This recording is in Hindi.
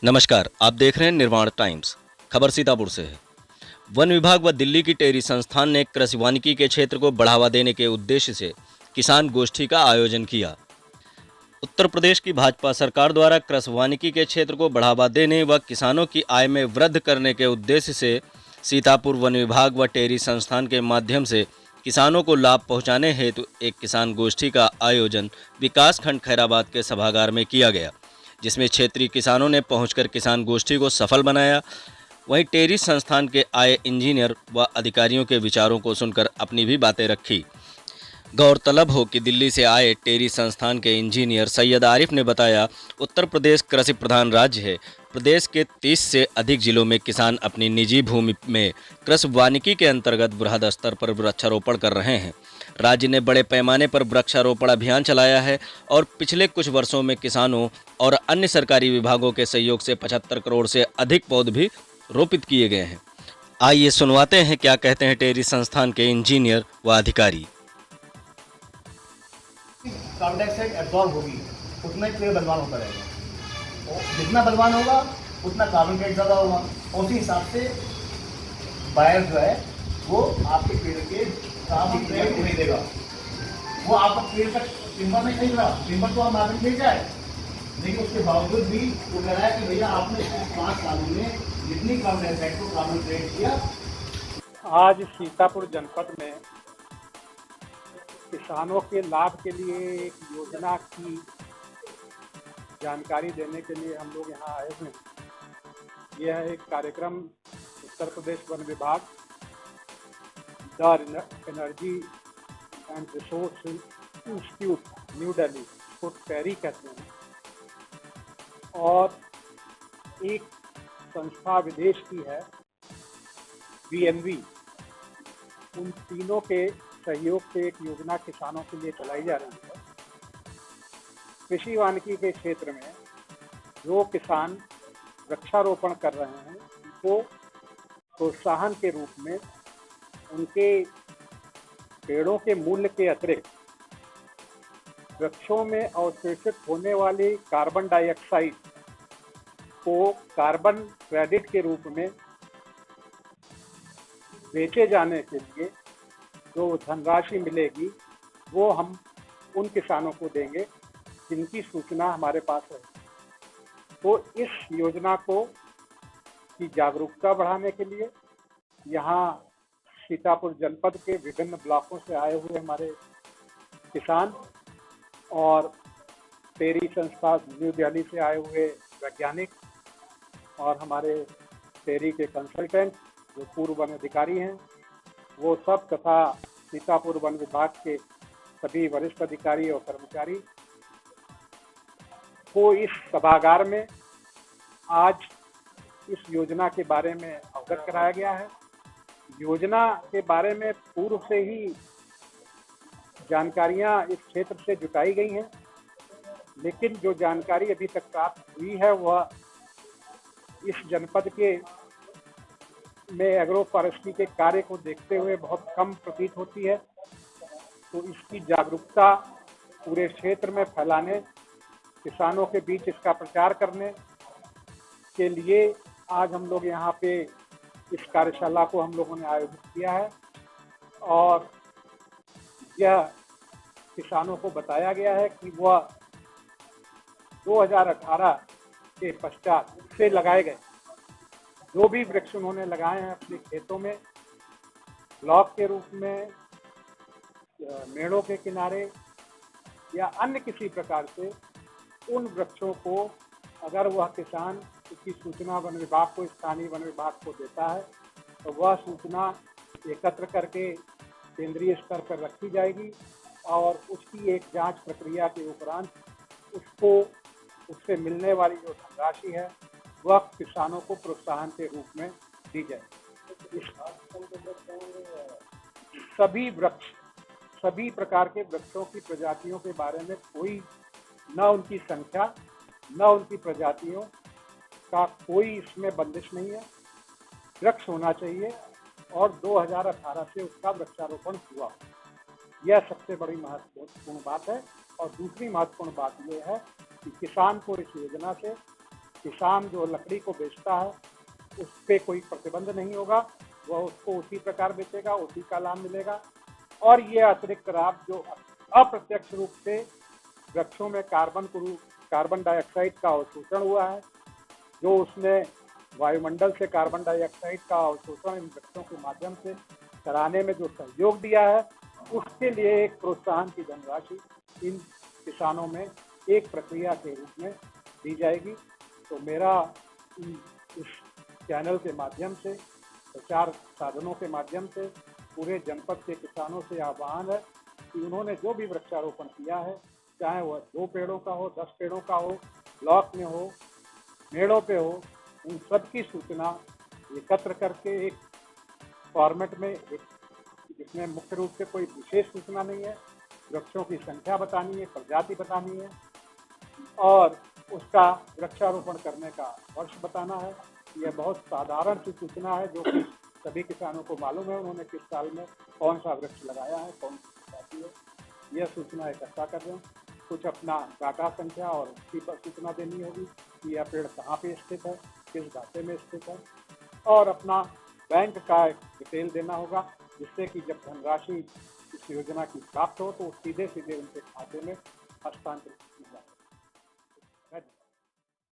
नमस्कार, आप देख रहे हैं निर्माण टाइम्स। खबर सीतापुर से है। वन विभाग व दिल्ली की टेरी संस्थान ने कृषि वानिकी के क्षेत्र को बढ़ावा देने के उद्देश्य से किसान गोष्ठी का आयोजन किया। उत्तर प्रदेश की भाजपा सरकार द्वारा कृषि वानिकी के क्षेत्र को बढ़ावा देने व किसानों की आय में वृद्धि करने के उद्देश्य से सीतापुर वन विभाग व टेरी संस्थान के माध्यम से किसानों को लाभ पहुंचाने हेतु एक किसान गोष्ठी का आयोजन विकासखंड खैराबाद के सभागार में किया गया, जिसमें क्षेत्रीय किसानों ने पहुंचकर किसान गोष्ठी को सफल बनाया। वहीं टेरी संस्थान के आए इंजीनियर व अधिकारियों के विचारों को सुनकर अपनी भी बातें रखी। गौरतलब हो कि दिल्ली से आए टेरी संस्थान के इंजीनियर सैयद आरिफ ने बताया, उत्तर प्रदेश कृषि प्रधान राज्य है। प्रदेश के 30 से अधिक जिलों में किसान अपनी निजी भूमि में कृषि वानिकी के अंतर्गत बृहद स्तर पर वृक्षारोपण कर रहे हैं। राज्य ने बड़े पैमाने पर वृक्षारोपण अभियान चलाया है और पिछले कुछ वर्षों में किसानों और अन्य सरकारी विभागों के सहयोग से 75 करोड़ से अधिक पौध भी रोपित किए गए हैं। आइए सुनवाते हैं क्या कहते हैं टेरी संस्थान के इंजीनियर व अधिकारी। कार्बन डाइऑक्साइड एब्जॉर्ब होगी उतना ही पेड़ बलवान होता रहेगा, और जितना बलवान होगा उतना कार्बन डाइऑक्साइड ज़्यादा होगा, और उसी हिसाब से बायर जो है वो आपके पेड़ के कार्बन डाइऑक्साइड नहीं देगा। वो आपका पेड़ का टिम्बर नहीं खरीद रहा, टिम्बर तो आप मार्केट में जाए, लेकिन उसके बावजूद भी वो कह रहा है कि भैया आपने 5 सालों में जितनी कार्बन डाइऑक्साइड को कार्बन क्रिएट किया। आज सीतापुर जनपद में किसानों के लाभ के लिए एक योजना की जानकारी देने के लिए हम लोग यहाँ आए हुए हैं। यह एक कार्यक्रम उत्तर प्रदेश वन विभाग, the energy and resource institute new Delhi, इसको टेरी कहते हैं, और एक संस्था विदेश की है VNV, उन तीनों के सहयोग से एक योजना किसानों के लिए चलाई जा रही है। कृषि वानिकी के क्षेत्र में जो किसान वृक्षारोपण कर रहे हैं उनको प्रोत्साहन के रूप में उनके पेड़ों के मूल्य के अतिरिक्त वृक्षों में अवशोषित होने वाली कार्बन डाइऑक्साइड को कार्बन क्रेडिट के रूप में बेचे जाने के लिए जो धनराशि मिलेगी वो हम उन किसानों को देंगे जिनकी सूचना हमारे पास है। तो इस योजना को की जागरूकता बढ़ाने के लिए यहाँ सीतापुर जनपद के विभिन्न ब्लॉकों से आए हुए हमारे किसान और टेरी संस्था न्यू दिल्ली से आए हुए वैज्ञानिक और हमारे टेरी के कंसल्टेंट जो पूर्व वन अधिकारी हैं, वो सब तथा सीतापुर वन विभाग के सभी वरिष्ठ अधिकारी और कर्मचारी को इस सभागार में आज इस योजना के बारे में अवगत कराया गया है। योजना के बारे में पूर्व से ही जानकारियां इस क्षेत्र से जुटाई गई हैं, लेकिन जो जानकारी अभी तक प्राप्त हुई है वह इस जनपद के में एग्रो फॉरेस्ट्री के कार्य को देखते हुए बहुत कम प्रतीत होती है। तो इसकी जागरूकता पूरे क्षेत्र में फैलाने, किसानों के बीच इसका प्रचार करने के लिए आज हम लोग यहाँ पे इस कार्यशाला को हम लोगों ने आयोजित किया है, और यह किसानों को बताया गया है कि वह 2018 के पश्चात से लगाए गए जो भी वृक्ष उन्होंने लगाए हैं अपने खेतों में, ब्लॉक के रूप में, मेड़ों के किनारे या अन्य किसी प्रकार से, उन वृक्षों को अगर वह किसान उसकी सूचना वन विभाग को, स्थानीय वन विभाग को देता है तो वह सूचना एकत्र करके केंद्रीय स्तर पर रखी जाएगी और उसकी एक जांच प्रक्रिया के उपरांत उसको उससे मिलने वाली जो धनराशि है वह किसानों को प्रोत्साहन के रूप में दी जाए। सभी वृक्ष, सभी प्रकार के वृक्षों की प्रजातियों के बारे में कोई न उनकी संख्या न उनकी प्रजातियों का कोई इसमें बंदिश नहीं है। वृक्ष होना चाहिए और 2018 से उसका वृक्षारोपण हुआ, यह सबसे बड़ी महत्वपूर्ण बात है। और दूसरी महत्वपूर्ण बात यह है कि किसान को इस योजना से किसान जो लकड़ी को बेचता है उस पे कोई प्रतिबंध नहीं होगा, वह उसको उसी प्रकार बेचेगा, उसी का लाभ मिलेगा। और ये अतिरिक्त लाभ जो अप्रत्यक्ष रूप से वृक्षों में कार्बन डाइऑक्साइड का अवशोषण हुआ है, जो उसने वायुमंडल से कार्बन डाइऑक्साइड का अवशोषण इन वृक्षों के माध्यम से कराने में जो सहयोग दिया है, उसके लिए एक प्रोत्साहन की धनराशि इन किसानों में एक प्रक्रिया के रूप में दी जाएगी। तो मेरा इस चैनल के माध्यम से, प्रचार साधनों के माध्यम से पूरे जनपद के किसानों से आह्वान है कि उन्होंने जो भी वृक्षारोपण किया है, चाहे वह 2 पेड़ों का हो, 10 पेड़ों का हो, ब्लॉक में हो, मेड़ों पे हो, उन सब की सूचना एकत्र करके एक फॉर्मेट में, एक जिसमें मुख्य रूप से कोई विशेष सूचना नहीं है, वृक्षों की संख्या बतानी है, प्रजाति बतानी है और उसका वृक्षारोपण करने का वर्ष बताना है। यह बहुत साधारण सी सूचना है जो कि सभी किसानों को मालूम है उन्होंने किस साल में कौन सा वृक्ष लगाया है, कौन सी प्रजाति है। यह सूचना इकट्ठा कर रहे हैं। कुछ अपना डाटा संख्या और उसकी पर सूचना देनी होगी कि यह पेड़ कहाँ पे स्थित है, किस घाटे में स्थित है, और अपना बैंक का डिटेल देना होगा, जिससे कि जब धनराशि इस योजना की प्राप्त हो तो सीधे सीधे उनके खाते में हस्तांतरित